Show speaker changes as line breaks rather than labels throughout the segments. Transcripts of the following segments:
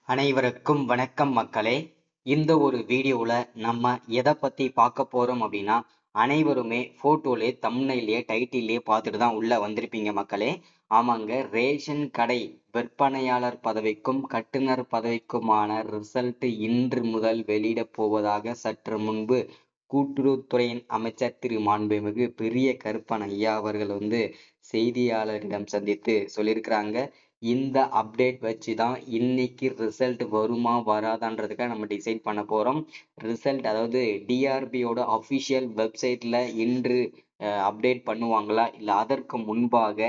அனைவருக்கும் வணக்கம் மக்களே. இந்த ஒரு வீடியோல நம்ம எதை பத்தி பார்க்க போறோம் அப்படின்னா, அனைவருமே போட்டோலே தம்ப்நெயிலே டைட்டிலே பார்த்துட்டு தான் உள்ள வந்திருப்பீங்க மக்களே. ஆமாங்க, ரேஷன் கடை விற்பனையாளர் பதவிக்கும் கட்டுனர் பதவிக்குமான ரிசல்ட் இன்று முதல் வெளியிட போவதாக சற்று முன்பு கூட்டுறவுத்துறையின் அமைச்சர் திரு மாண்புமிகு பெரிய கருப்பன் ஐயா அவர்கள் செய்தியாளர்களிடம் சந்தித்து சொல்லியிருக்கிறாங்க. இந்த அப்டேட் வச்சு தான் இன்னைக்கு ரிசல்ட் வருமா வராதான்றதுக்காக நம்ம டிசைட் பண்ண போறோம். ரிசல்ட் அதாவது டிஆர்பியோட அஃபிஷியல் வெப்சைட்ல இன்று அப்டேட் பண்ணுவாங்களா, இல்லை அதற்கு முன்பாக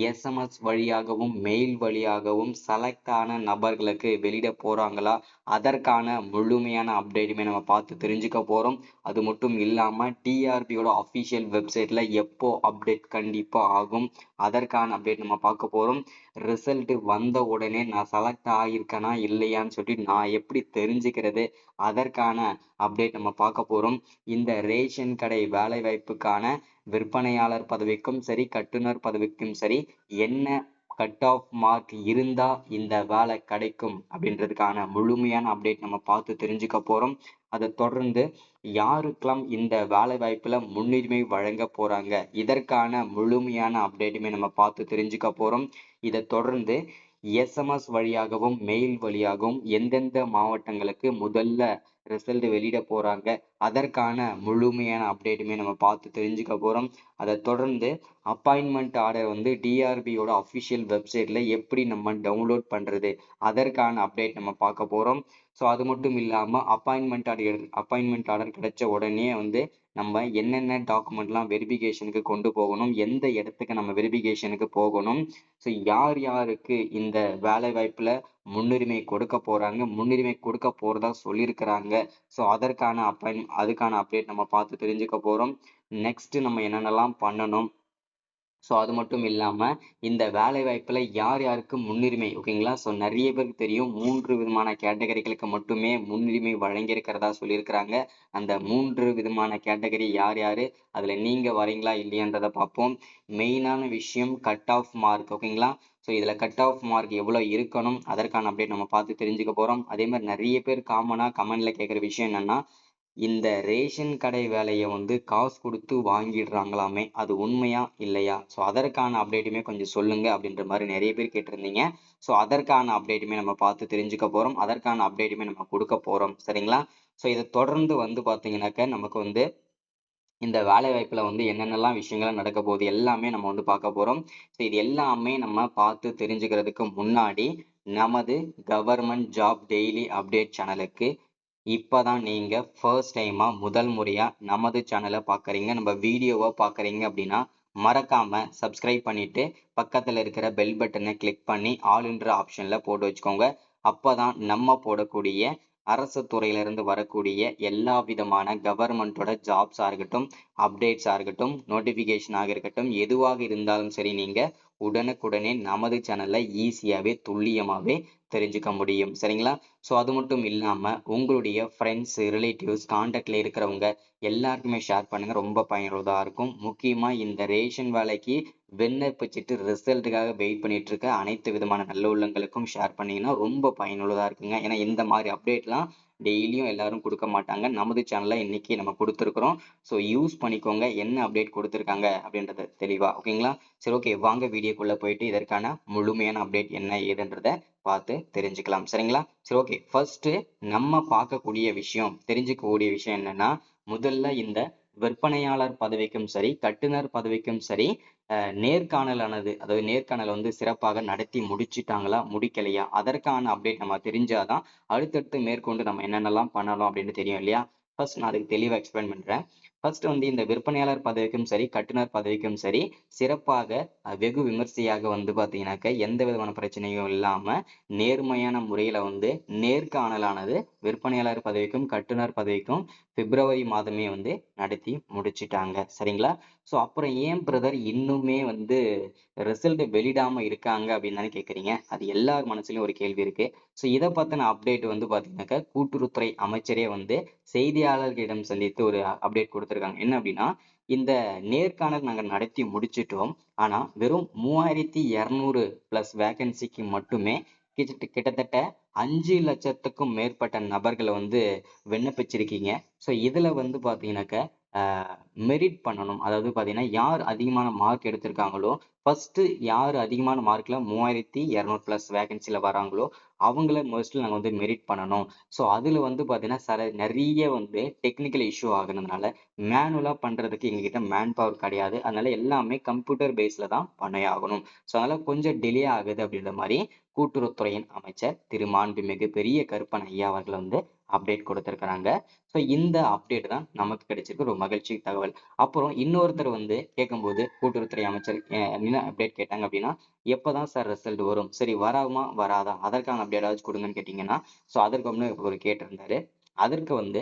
எஸ்எம்எஸ் வழியாகவும் மெயில் வழியாகவும் செலக்ட் ஆன நபர்களுக்கு வெளியிட போறாங்களா, அதற்கான முழுமையான அப்டேட்டுமே நம்ம பார்த்து தெரிஞ்சுக்க போறோம். அது மட்டும் இல்லாம டிஆர்பியோட அஃபிஷியல் வெப்சைட்ல எப்போ அப்டேட் கண்டிப்பா ஆகும், அதற்கான அப்டேட் நம்ம பார்க்க போறோம். ரிசல்ட் வந்த உடனே நான் செலக்ட் ஆகியிருக்கேனா இல்லையான்னு சொல்லிட்டு நான் எப்படி தெரிஞ்சுக்கிறது, அதற்கான அப்டேட் நம்ம பார்க்க போறோம். இந்த ரேஷன் கடை வேலை வாய்ப்புக்கான விற்பனையாளர் பதவிக்கும் சரி கட்டுனர் பதவிக்கும் சரி என்ன கட் ஆஃப் மார்க் இருந்தா இந்த வேலை கிடைக்கும் அப்படின்றதுக்கான முழுமையான அப்டேட் நம்ம பார்த்து தெரிஞ்சுக்க போறோம். அதை தொடர்ந்து யாருக்கெல்லாம் இந்த வேலை வாய்ப்புல முன்னுரிமை வழங்க போறாங்க, இதற்கான முழுமையான அப்டேட்டுமே நம்ம பார்த்து தெரிஞ்சுக்க போறோம். இதை தொடர்ந்து எஸ்எம்எஸ் வழியாகவும் மெயில் வழியாகவும் எந்தெந்த மாவட்டங்களுக்கு முதல்ல ரிசல்ட் வெளியிட போறாங்க, அதற்கான முழுமையான அப்டேட்டுமே நம்ம பார்த்து தெரிஞ்சுக்க போறோம். அதை தொடர்ந்து அப்பாயின்மெண்ட் ஆர்டர் டிஆர்பியோட அஃபிஷியல் வெப்சைட்ல எப்படி நம்ம டவுன்லோட் பண்றது, அதற்கான அப்டேட் நம்ம பார்க்க போறோம். ஸோ அது மட்டும் இல்லாம அப்பாயின்மெண்ட் ஆர்டர் கிடைச்ச உடனே நம்ம என்னென்ன டாக்குமெண்ட்லாம் வெரிஃபிகேஷனுக்கு கொண்டு போகணும், எந்த இடத்துக்கு நம்ம வெரிஃபிகேஷனுக்கு போகணும், ஸோ யார் யாருக்கு இந்த வேலை வாய்ப்புல முன்னுரிமை கொடுக்க போறாங்க, முன்னுரிமை கொடுக்க போறதா சொல்லியிருக்கிறாங்க, ஸோ அதுக்கான அப்டேட் நம்ம பார்த்து தெரிஞ்சுக்க போறோம். நெக்ஸ்ட் நம்ம என்னென்னலாம் பண்ணணும், ஸோ அது மட்டும் இல்லாம இந்த வேலை வாய்ப்புல யார் யாருக்கு முன்னுரிமை, ஓகேங்களா. ஸோ நிறைய பேருக்கு தெரியும் 3 விதமான கேட்டகரிகளுக்கு மட்டுமே முன்னுரிமை வழங்கியிருக்கிறதா சொல்லியிருக்கிறாங்க. அந்த 3 விதமான கேட்டகரி யார் யாரு, அதுல நீங்க வரீங்களா இல்லையான்றதை பார்ப்போம். மெயினான விஷயம் கட் ஆஃப் மார்க், ஓகேங்களா. ஸோ இதுல கட் ஆஃப் மார்க் எவ்வளவு இருக்கணும், அதற்கான அப்டேட் நம்ம பார்த்து தெரிஞ்சுக்க போறோம். அதே மாதிரி நிறைய பேர் காமனா கமெண்ட்ல கேட்குற விஷயம் என்னன்னா, இந்த ரேஷன் கடை வேலையை காசு கொடுத்து வாங்கிடுறாங்களாமே, அது உண்மையா இல்லையா, ஸோ அதற்கான அப்டேட்டுமே கொஞ்சம் சொல்லுங்க அப்படின்ற மாதிரி நிறைய பேர் கேட்டிருந்தீங்க. ஸோ அதற்கான அப்டேட்டுமே நம்ம பார்த்து தெரிஞ்சுக்க போறோம், அதற்கான அப்டேட்டுமே நம்ம கொடுக்க போறோம், சரிங்களா. ஸோ இதை தொடர்ந்து பார்த்தீங்கன்னாக்க நமக்கு இந்த வேலை வாய்ப்புல என்னென்னலாம் விஷயங்கள் நடக்க போகுது எல்லாமே நம்ம பார்க்க போறோம். ஸோ இது எல்லாமே நம்ம பார்த்து தெரிஞ்சுக்கிறதுக்கு முன்னாடி நமது கவர்மெண்ட் ஜாப் டெய்லி அப்டேட் சேனலுக்கு இப்பதான் நீங்க ஃபர்ஸ்ட் டைமா முதல் முறையா நமது சேனலை பார்க்குறீங்க, நம்ம வீடியோவை பார்க்குறீங்க அப்படின்னா மறக்காம சப்ஸ்கிரைப் பண்ணிட்டு பக்கத்துல இருக்கிற பெல் பட்டனை கிளிக் பண்ணி ஆல்ன்ற ஆப்ஷன்ல போட்டு வச்சுக்கோங்க. அப்பதான் நம்ம போடக்கூடிய அரசு துறையிலிருந்து வரக்கூடிய எல்லா விதமான கவர்மெண்டோட ஜாப்ஸாக இருக்கட்டும், அப்டேட்ஸாக இருக்கட்டும், நோட்டிஃபிகேஷனாக இருக்கட்டும், எதுவாக இருந்தாலும் சரி நீங்க உடனுக்குடனே நமது சேனல்ல ஈஸியாகவே துல்லியமாகவே தெரிஞ்சுக்க முடியும், சரிங்களா. ஸோ அது மட்டும் இல்லாமல் உங்களுடைய ஃப்ரெண்ட்ஸ் ரிலேட்டிவ்ஸ் கான்டாக்டில் இருக்கிறவங்க எல்லாருக்குமே ஷேர் பண்ணுங்கள், ரொம்ப பயனுள்ளதாக இருக்கும். முக்கியமாக இந்த ரேஷன் வேலைக்கு விண்ணப்பிச்சுட்டு ரிசல்ட்டுக்காக வெயிட் பண்ணிட்டு இருக்க அனைத்து விதமான நல்ல உள்ளங்களுக்கும் ஷேர் பண்ணீங்கன்னா ரொம்ப பயனுள்ளதாக இருக்குங்க. ஏன்னா இந்த மாதிரி அப்டேட்லாம் டெய்லியும் எல்லாரும் கொடுக்க மாட்டாங்க, நமது சேனலில் இன்னைக்கு நம்ம கொடுத்துருக்குறோம். ஸோ யூஸ் பண்ணிக்கோங்க, என்ன அப்டேட் கொடுத்துருக்காங்க அப்படின்றத தெளிவாக, ஓகேங்களா. சரி, ஓகே, வாங்க வீடியோக்குள்ளே போயிட்டு இதற்கான முழுமையான அப்டேட் என்ன ஏதுன்றதை பார்த்து தெரிஞ்சுக்கலாம், சரிங்களா. சரி, ஓகே, ஃபர்ஸ்ட் நம்ம பார்க்கக்கூடிய விஷயம், தெரிஞ்சுக்கக்கூடிய விஷயம் என்னன்னா, முதல்ல இந்த விற்பனையாளர் பதவிக்கும் சரி கட்டுனர் பதவிக்கும் சரி நேர்காணலானது, அதாவது நேர்காணல் சிறப்பாக நடத்தி முடிச்சிட்டாங்களா முடிக்கலையா, அதற்கான அப்டேட் நம்ம தெரிஞ்சாதான் அடுத்தடுத்து மேற்கொண்டு நம்ம என்னென்னலாம் பண்ணலாம் அப்படின்னு தெரியும் இல்லையா. ஃபர்ஸ்ட் நான் அதுக்கு தெளிவாக எக்ஸ்பிளைன் பண்றேன். ஃபர்ஸ்ட் இந்த விற்பனையாளர் பதவிக்கும் சரி கட்டுனர் பதவிக்கும் சரி சிறப்பாக வெகு விமர்சையாக பார்த்தீங்கன்னாக்க எந்த விதமான பிரச்சனையும் இல்லாம நேர்மையான முறையில நேர்காணலானது விற்பனையாளர் பதவிக்கும் கட்டுனர் பதவிக்கும் பிப்ரவரி மாதமே நடத்தி முடிச்சிட்டாங்க, சரிங்களா. ஸோ அப்புறம் ஏன் பிரதர் இன்னுமே ரிசல்ட் வெளியிடாம இருக்காங்க அப்படின்னு தானே கேட்குறீங்க. அது எல்லார் மனசுலயும் ஒரு கேள்வி இருக்கு. ஸோ இதை பத்தின அப்டேட் பார்த்தீங்கன்னாக்கா கூட்டுறவுத்துறை அமைச்சரே செய்தியாளர்களிடம் சந்தித்து ஒரு அப்டேட் கொடுத்திருக்காங்க. என்ன அப்படின்னா, இந்த நேர்காணல் நாங்கள் நடத்தி முடிச்சிட்டோம், ஆனா வெறும் 3200 பிளஸ் வேகன்சிக்கு மட்டுமே கிட்டத்தட்ட 5,00,000க்கும் மேற்பட்ட நபர்களை வந்து விண்ணப்பிச்சிருக்கீங்க. ஸோ இதுல வந்து பாத்தீங்கன்னாக்க மெரிட் பண்ணணும். அதாவது பாத்தீங்கன்னா யார் அதிகமான மார்க் எடுத்திருக்காங்களோ ஃபர்ஸ்ட் யார் அதிகமான மார்க்ல 3,200 பிளஸ் வேகன்சில வராங்களோ அவங்கள மோஸ்ட்லி நாங்க வந்து மெரிட் பண்ணணும். ஸோ அதுல வந்து பாத்தீங்கன்னா நிறைய வந்து டெக்னிக்கல் இஷ்யூ ஆகுனதுனால மேனுவலா பண்றதுக்கு எங்ககிட்ட மேன் பவர் கிடையாது. அதனால எல்லாமே கம்ப்யூட்டர் பேஸ்ல தான் பண்ணையாகணும். ஸோ அதனால கொஞ்சம் டிலே ஆகுது அப்படின்ற மாதிரி கூட்டுறவுத்துறையின் அமைச்சர் திரு மாண்புமிகு பெரிய கருப்பன் ஐயா அவர்கள் வந்து அப்டேட் கொடுத்திருக்கிறாங்க. ஸோ இந்த அப்டேட் தான் நமக்கு கிடைச்சிருக்கு ஒரு மகிழ்ச்சி தகவல். அப்புறம் இன்னொருத்தர் வந்து கேட்கும்போது கூட்டுறவுத்துறை அமைச்சர் என்ன அப்டேட் கேட்டாங்க அப்படின்னா, எப்பதான் சார் ரிசல்ட் வரும்? சரி வராமா வராதா அதற்கான அப்டேட்டாச்சும் கொடுங்கன்னு கேட்டீங்கன்னா, ஸோ அதற்கு வந்து ஒரு கேட்டிருந்தாரு. அதற்கு வந்து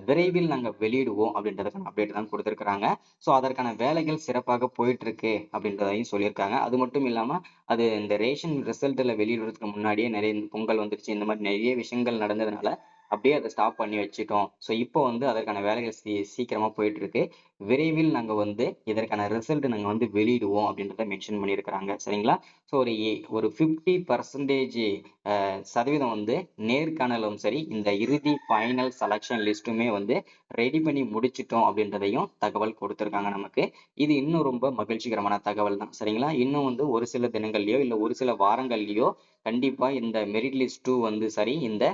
விரைவில் நாங்க வெளியிடுவோம் அப்படின்றதுக்கான அப்டேட் தான் கொடுத்திருக்கிறாங்க. ஸோ அதற்கான வேலைகள் சிறப்பாக போயிட்டு இருக்கு அப்படின்றதையும் சொல்லியிருக்காங்க. அது மட்டும் இல்லாம அது இந்த ரேஷன் ரிசல்ட்ல வெளியிடுறதுக்கு முன்னாடியே நிறைய பொங்கல் வந்துருச்சு. இந்த மாதிரி நிறைய விஷயங்கள் நடந்ததுனால அப்படியே அதை ஸ்டாப் பண்ணி வச்சுட்டோம். ஸோ இப்போ வந்து அதற்கான வேலைகள் சீக்கிரமா போயிட்டு இருக்கு. விரைவில் நாங்க வந்து இதற்கான ரிசல்ட் நாங்க வந்து வெளியிடுவோம் அப்படின்றத மென்ஷன் பண்ணியிருக்கிறாங்க. சரிங்களா? ஸோ ஒரு 50% சதவீதம் வந்து நேர்காணலும் சரி, இந்த இறுதி ஃபைனல் செலக்ஷன் லிஸ்ட்டுமே வந்து ரெடி பண்ணி முடிச்சிட்டோம் அப்படின்றதையும் தகவல் கொடுத்திருக்காங்க நமக்கு. இது இன்னும் ரொம்ப மகிழ்ச்சிகரமான தகவல் தான். சரிங்களா? இன்னும் வந்து ஒரு சில தினங்கள்லயோ இல்ல ஒரு சில வாரங்கள்லயோ கண்டிப்பா இந்த மெரிட் லிஸ்ட் 2 வந்து சரி, இந்த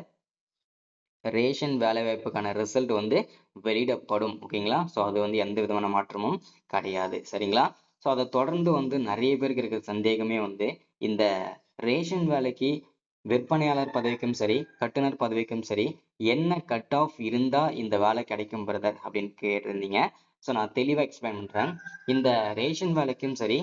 ரேஷன் வேலைவாய்ப்புக்கான ரிசல்ட் வந்து வெளியிடப்படும். ஓகேங்களா? ஸோ அது வந்து எந்த விதமான மாற்றமும் கிடையாது. சரிங்களா? ஸோ அதை தொடர்ந்து வந்து நிறைய பேருக்கு இருக்கிற சந்தேகமே வந்து இந்த ரேஷன் வேலைக்கு விற்பனையாளர் பதவிக்கும் சரி, கட்டுனர் பதவிக்கும் சரி, என்ன கட் ஆஃப் இருந்தா இந்த வேலை கிடைக்கும் பிரதர் அப்படின்னு கேட்டிருந்தீங்க. ஸோ நான் தெளிவா எக்ஸ்பிளைன் பண்றேன். இந்த ரேஷன் வேலைக்கும் சரி,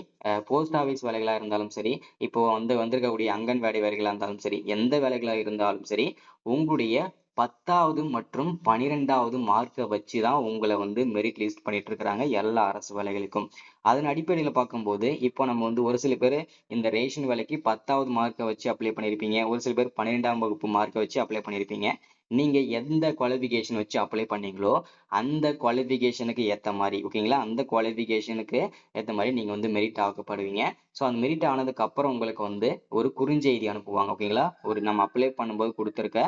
போஸ்ட் ஆபீஸ் வேலைகளா இருந்தாலும் சரி, இப்போ வந்து வந்திருக்கக்கூடிய அங்கன்வாடி வேலைகளா இருந்தாலும் சரி, எந்த வேலைகளா இருந்தாலும் சரி, உங்களுடைய 10வது மற்றும் 12வது மார்க்கை வச்சு தான் உங்களை வந்து மெரிட் லிஸ்ட் பண்ணிட்டு இருக்கிறாங்க எல்லா அரசு வேலைகளுக்கும். அதன் அடிப்படையில பார்க்கும்போது இப்போ நம்ம வந்து ஒரு சில பேர் இந்த ரேஷன் வேலைக்கு 10வது மார்க்கை வச்சு அப்ளை பண்ணியிருப்பீங்க. ஒரு சில பேர் 12ஆம் வகுப்பு மார்க்கை வச்சு அப்ளை பண்ணியிருப்பீங்க. நீங்க எந்த குவாலிஃபிகேஷன் வச்சு அப்ளை பண்ணீங்களோ அந்த குவாலிஃபிகேஷனுக்கு ஏத்த மாதிரி ஓகேங்களா, அந்த குவாலிஃபிகேஷனுக்கு ஏத்த மாதிரி நீங்க வந்து மெரிட் ஆக்கப்படுவீங்க. ஸோ அந்த மெரிட் ஆனதுக்கு அப்புறம் உங்களுக்கு வந்து ஒரு குறுஞ்செய்தி அனுப்புவாங்க. ஓகேங்களா, ஒரு நம்ம அப்ளை பண்ணும்போது கொடுத்துருக்க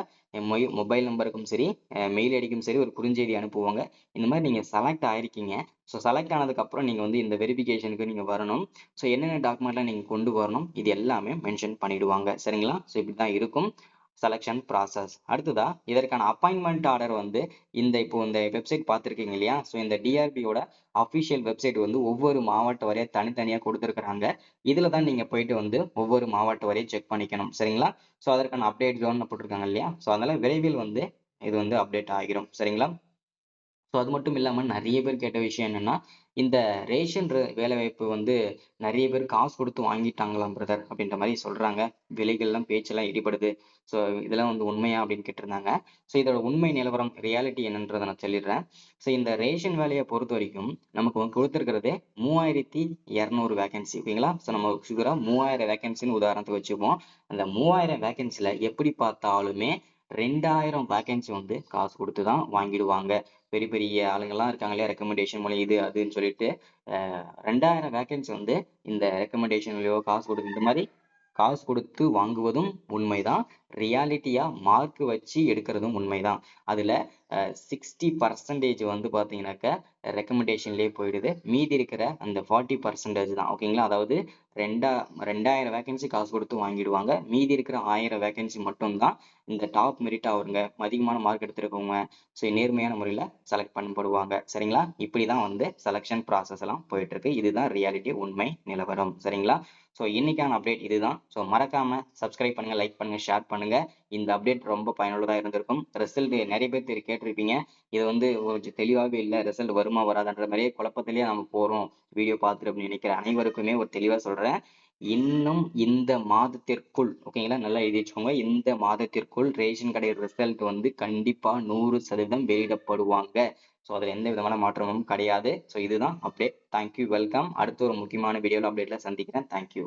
மொபைல் நம்பருக்கும் சரி, மெயில் ஐடிக்கும் சரி ஒரு குறுஞ்செய்தி அனுப்புவாங்க. இந்த மாதிரி நீங்க செலக்ட் ஆயிருக்கீங்க. ஸோ செலக்ட் ஆனதுக்கு அப்புறம் நீங்க வந்து இந்த வெரிஃபிகேஷனுக்கு நீங்க வரணும். ஸோ என்னென்ன டாக்குமெண்ட்லாம் நீங்க கொண்டு வரணும் இது எல்லாமே மென்ஷன் பண்ணிடுவாங்க. சரிங்களா? ஸோ இப்படிதான் இருக்கும் செலக்ஷன் ப்ராசஸ். அடுத்ததா இதற்கான அப்பாயின்மெண்ட் ஆர்டர் வந்து இப்போ இந்த வெப்சைட் பார்த்துருக்கீங்க இல்லையா? ஸோ இந்த டிஆர்பியோட அஃபிஷியல் வெப்சைட் வந்து ஒவ்வொரு மாவட்ட வரையா தனித்தனியா கொடுத்துருக்காங்க. இதுல தான் நீங்க போயிட்டு வந்து ஒவ்வொரு மாவட்ட வரையும் செக் பண்ணிக்கணும். சரிங்களா? ஸோ அதற்கான அப்டேட் ஜோன் போட்டிருக்காங்க இல்லையா? ஸோ அதனால விரைவில் வந்து இது வந்து அப்டேட் ஆகிரும். சரிங்களா? ஸோ அது மட்டும் இல்லாம நிறைய பேர் கேட்ட விஷயம் என்னன்னா, இந்த ரேஷன் வேலைவாய்ப்பு வந்து நிறைய பேர் காசு கொடுத்து வாங்கிட்டாங்களாம் பிரதர் அப்படின்ற மாதிரி சொல்றாங்க. விலைகள்லாம் பேச்செல்லாம் இடிபடுது. ஸோ இதெல்லாம் வந்து உண்மையா அப்படின்னு கேட்டிருந்தாங்க. ஸோ இதோட உண்மை நிலவரம் ரியாலிட்டி என்னன்றதை நான் சொல்லிடுறேன். ஸோ இந்த ரேஷன் வேலையை பொறுத்த வரைக்கும் நமக்கு வந்து கொடுத்துருக்கிறது 3,200 வேகன்சி. ஓகேங்களா? ஸோ நம்ம சுகரா 3,000 வேகன்சின்னு உதாரணத்துக்கு வச்சுப்போம். அந்த 3,000 வேகன்சில எப்படி பார்த்தாலுமே 2,000 வேகன்சி வந்து காசு கொடுத்து தான் வாங்கிடுவாங்க. பெரிய பெரிய ஆளுங்கெல்லாம் இருக்காங்க இல்லையா, ரெக்கமெண்டேஷன் மூலம் இது அதுன்னு சொல்லிட்டு 2,000 வேகன்சி வந்து இந்த ரெக்கமெண்டேஷன்லயோ காசு கொடுத்து இந்த மாதிரி காசு கொடுத்து வாங்குவதும் உண்மைதான். ரியாலிட்டியா மார்க் வச்சு எடுக்கிறதும் உண்மைதான். அதுல 60% வந்து பாத்தீங்கன்னாக்க ரெக்கமெண்டேஷன்லயே போயிடுது. மீதி இருக்கிற அந்த 40% தான். ஓகேங்களா? அதாவது 2,000 வேகன்சி காசு கொடுத்து வாங்கிடுவாங்க. மீதி இருக்கிற 1000 வேகன்சி மட்டும்தான் இந்த டாப் மெரிட் அவருங்க அதிகமான மார்க் எடுத்திருக்கவங்க நேர்மையான முறையில செலக்ட் பண்ணப்படுவாங்க. சரிங்களா? இப்படிதான் வந்து செலக்ஷன் ப்ராசஸ் எல்லாம் போயிட்டு இருக்கு. இதுதான் ரியாலிட்டி உண்மை நிலவரம். சரிங்களா? ஸோ இன்னைக்கான அப்டேட் இதுதான். ஸோ மறக்காம சப்ஸ்கிரைப் பண்ணுங்க, லைக் பண்ணுங்க, ஷேர் பண்ணுங்க. இந்த அப்டேட் ரொம்ப பயனுள்ளதா இருந்திருக்கும். ரிசல்ட் நிறைய பேர் கேட்டிருப்பீங்க. இது வந்து கொஞ்சம் தெளிவாகவே இல்லை, ரிசல்ட் வருமா வராதான்ற மாதிரியே குழப்பத்திலேயே நம்ம போறோம் வீடியோ பார்த்துட்டு அப்படின்னு நினைக்கிற அனைவருக்குமே ஒரு தெளிவா சொல்றேன். இன்னும் இந்த மாதத்திற்குள் ஓகேங்களா, நல்லா எழுதி வச்சுக்கோங்க. இந்த மாதத்திற்குள் ரேஷன் கடை ரிசல்ட் வந்து கண்டிப்பா 100% வெளியிடப்படுவாங்க. ஸோ அதுல எந்த விதமான மாற்றமும் கிடையாது. ஸோ இதுதான் அப்டேட். Thank you, welcome. அடுத்த ஒரு முக்கியமான வீடியோல அப்டேட்ல சந்திக்கிறேன். தேங்க்யூ.